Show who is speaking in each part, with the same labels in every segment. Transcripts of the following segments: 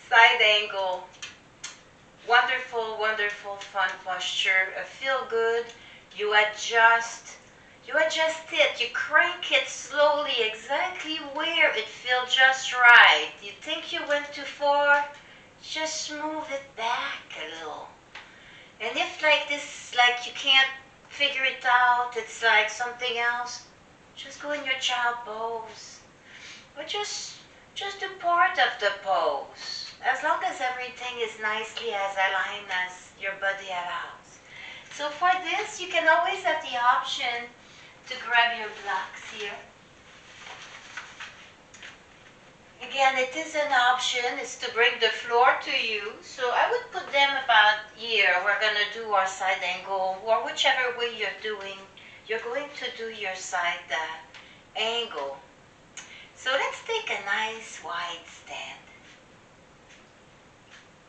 Speaker 1: Side angle. Wonderful, wonderful, fun posture. Feel good. You adjust. You adjust it. You crank it slowly, exactly where it feels just right. You think you went too far, just smooth it back a little. And if like this, like you can't figure it out, it's like something else, just go in your child pose. Or just do part of the pose. As long as everything is nicely as aligned as your body allows. So for this, you can always have the option to grab your blocks here. Again, it is an option, it's to bring the floor to you. So I would put them about here. We're going to do our side angle, or whichever way you're doing, you're going to do your side angle. So let's take a nice wide stand.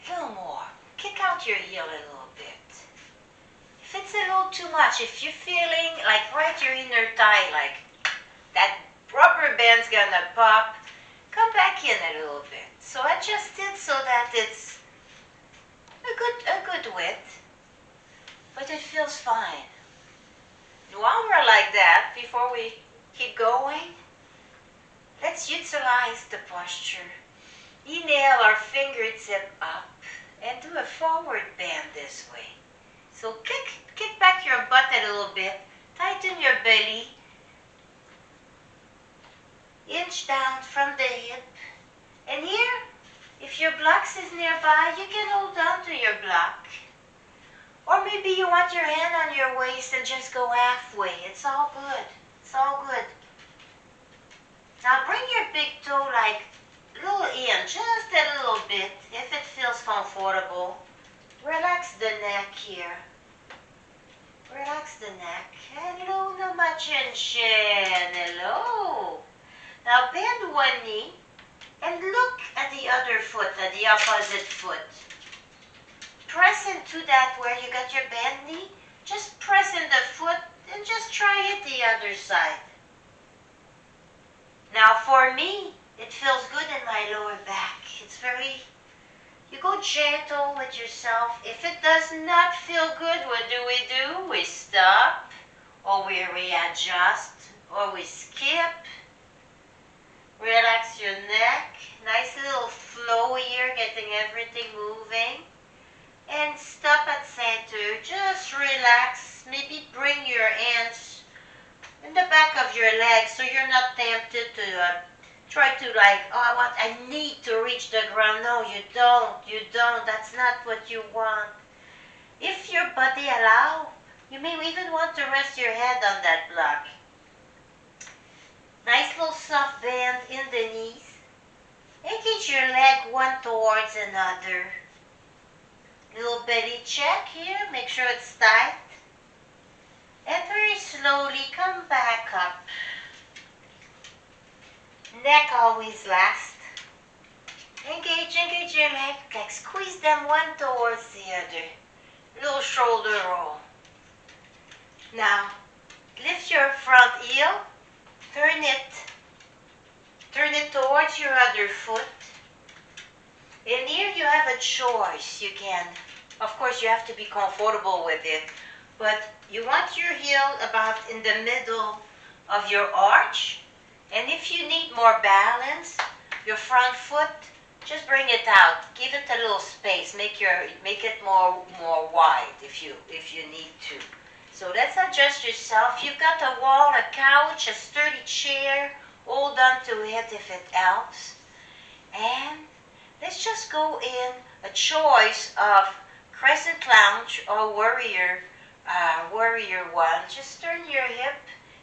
Speaker 1: A little more. Kick out your heel a little bit. If it's a little too much, if you're feeling like right your inner thigh, like that rubber band's gonna pop, come back in a little bit. So adjust it so that it's a good width, but it feels fine. And while we're like that, before we keep going, let's utilize the posture. Inhale our fingertip up and do a forward bend this way. So kick back your butt a little bit, tighten your belly, inch down from the hip. And here, if your blocks is nearby, you can hold on to your block. Or maybe you want your hand on your waist and just go halfway. It's all good. It's all good. Now bring your big toe like a little in, just a little bit, if it feels comfortable. Relax the neck here. Relax the neck. Hello, Namachin. Hello. Now bend one knee and look at the other foot, at the opposite foot. Press into that where you got your bend knee. Just press in the foot and just try it the other side. Now for me, it feels good in my lower back. It's very, you go gentle with yourself. If it does not feel good, what do? We stop, or we readjust, or we skip. Relax your neck. Nice little flow here, getting everything moving. And stop at center. Just relax. Maybe bring your hands in the back of your legs so you're not tempted to try to like, oh, I need to reach the ground. No, you don't. That's not what you want. If your body allows, you may even want to rest your head on that block. Nice little soft bend in the knees. Engage your leg one towards another. Little belly check here. Make sure it's tight. And very slowly come back up. Neck always last. Engage your leg. Like squeeze them one towards the other. Little shoulder roll. Now, lift your front heel. Turn it towards your other foot. And here you have a choice. You can, of course you have to be comfortable with it, but you want your heel about in the middle of your arch. And if you need more balance, your front foot, just bring it out. Give it a little space. Make it more wide if you need to. So let's adjust yourself. You've got a wall, a couch, a sturdy chair. Hold on to it if it helps. And let's just go in a choice of crescent lounge or warrior one. Just turn your hip.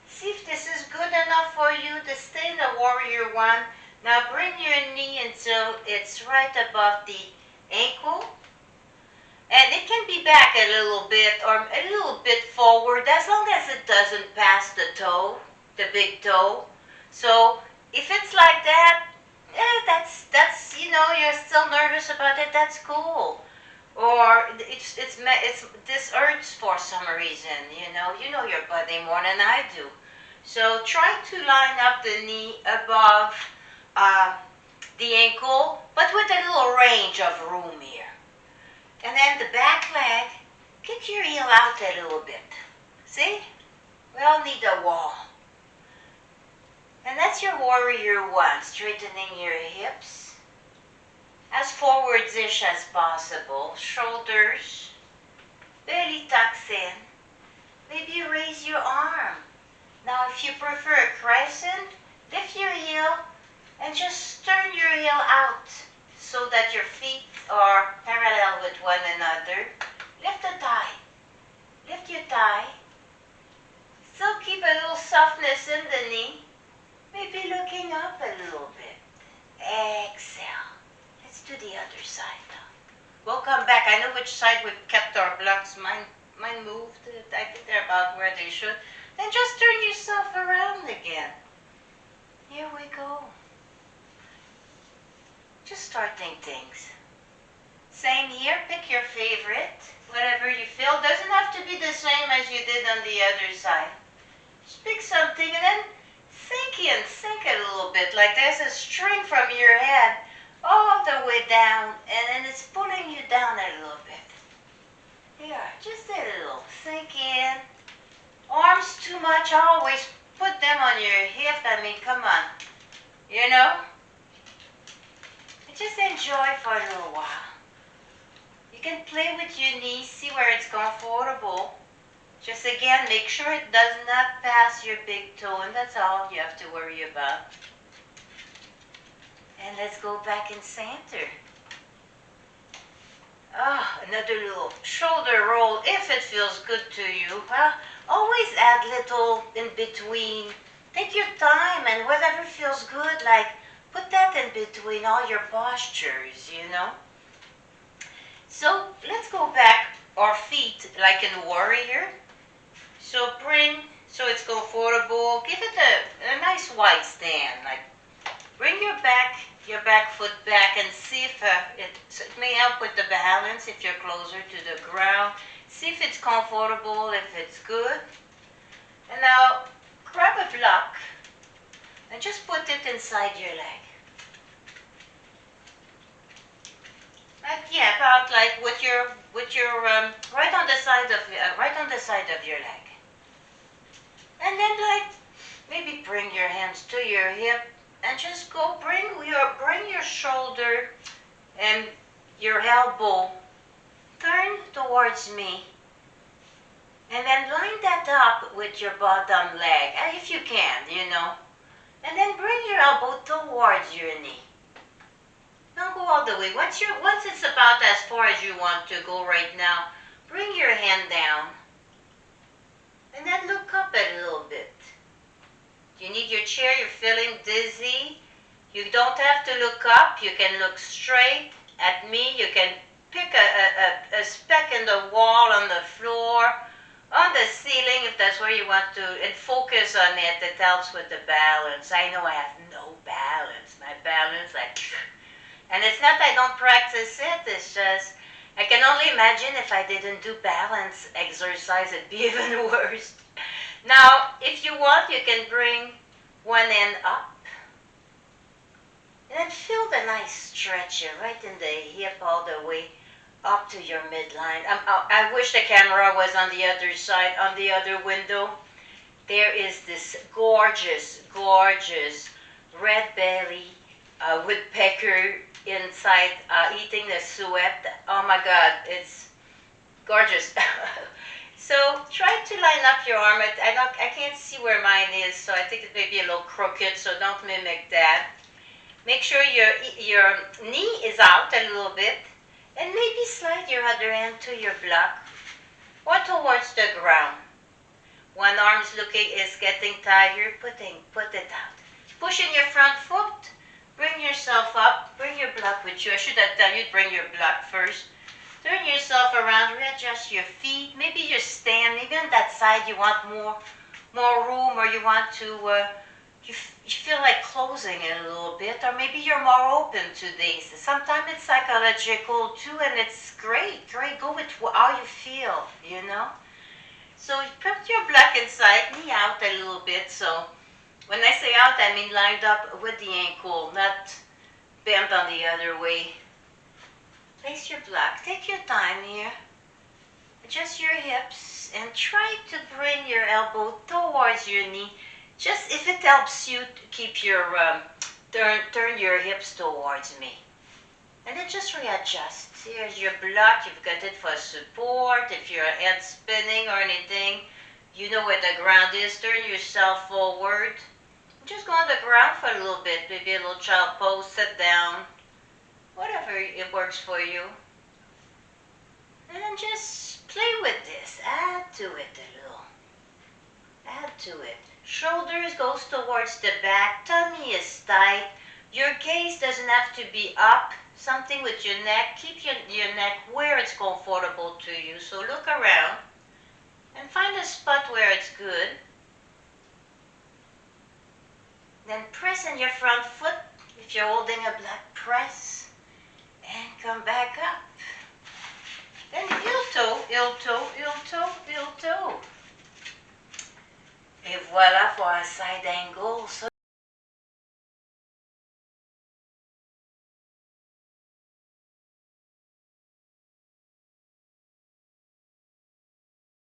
Speaker 1: See if this is good enough for you to stay in the warrior one. Now bring your knee until it's right above the ankle. And it can be back a little bit or a little bit forward as long as it doesn't pass the toe, the big toe. So if it's like that, that's you're still nervous about it, that's cool. Or this hurts for some reason, you know your body more than I do. So try to line up the knee above the ankle, but with a little range of room here. And then the back leg, kick your heel out a little bit. See? We all need a wall. And that's your warrior one, straightening your hips as forwards-ish as possible. Shoulders, belly tucks in. Maybe raise your arm. Now if you prefer a crescent, lift your heel and just turn your heel out so that your feet are parallel with one another. Lift the thigh. Lift your thigh. Still keep a little softness in the knee. Maybe looking up a little bit. Exhale. Let's do the other side now. We'll come back. I know which side we've kept our blocks. Mine moved. I think they're about where they should. Then just turn yourself around again. Here we go. Just starting things. Same here. Pick your favorite. Whatever you feel. Doesn't have to be the same as you did on the other side. Just pick something and then sink a little bit. Like there's a string from your head all the way down and then it's pulling you down a little bit. Here, just a little. Sink in. Arms too much, always put them on your hip. I mean, come on. You know? Just enjoy for a little while. You can play with your knees, see where it's comfortable. Just again, make sure it does not pass your big toe, and that's all you have to worry about. And let's go back in center. Another little shoulder roll if it feels good to you. Well, always add little in between. Take your time and whatever feels good, like put that in between all your postures, you know. So let's go back our feet like in warrior. So so it's comfortable. Give it a nice wide stand. Like bring your back foot back and see if it may help with the balance if you're closer to the ground. See if it's comfortable, if it's good. And now grab a block and just put it inside your leg. About like with your right on the side of your leg. And then like maybe bring your hands to your hip and just go bring your shoulder and your elbow turn towards me. And then line that up with your bottom leg, if you can, you know. And then bring your elbow towards your knee. Don't go all the way. Once it's about as far as you want to go right now, bring your hand down. And then look up a little bit. You need your chair, you're feeling dizzy. You don't have to look up. You can look straight at me. You can pick a speck in the wall, on the floor, on the ceiling if that's where you want to, and focus on it. It helps with the balance. I know I have no balance. My balance, like, and it's not I don't practice it, it's just, I can only imagine if I didn't do balance exercise, it'd be even worse. Now, if you want, you can bring one end up. And then feel the nice stretch here, right in the hip all the way up to your midline. I wish the camera was on the other side, on the other window. There is this gorgeous, gorgeous red belly woodpecker inside eating the suet. Oh my God, it's gorgeous. So try to line up your arm. I can't see where mine is, so I think it may be a little crooked, so don't mimic that. Make sure your knee is out a little bit, and maybe slide your other hand to your block or towards the ground. One arm is getting tired, put it out. Push in your front foot, bring yourself up, bring your block with you. I should have done you bring your block first. Turn yourself around, readjust your feet. Maybe you stand, maybe on that side you want more room, or you want to, you feel like closing it a little bit, or maybe you're more open to these. Sometimes it's psychological too, and it's great. Go with how you feel, you know. So you put your block inside, knee out a little bit. So when I say out, I mean lined up with the ankle, not bent on the other way. Place your block. Take your time here. Adjust your hips and try to bring your elbow towards your knee. Just if it helps you to keep your turn your hips towards me. And then just readjust. Here's your block. You've got it for support. If your head spinning or anything, you know where the ground is. Turn yourself forward. Just go on the ground for a little bit. Maybe a little child pose, sit down. Whatever it works for you. And then just play with this. Add to it a little. Add to it. Shoulders goes towards the back. Tummy is tight. Your gaze doesn't have to be up. Something with your neck. Keep your neck where it's comfortable to you. So look around and find a spot where it's good. Then press in your front foot if you're holding a block. Press and come back up. Then heel toe, heel toe, heel toe, heel toe. Et voilà for a side angle. So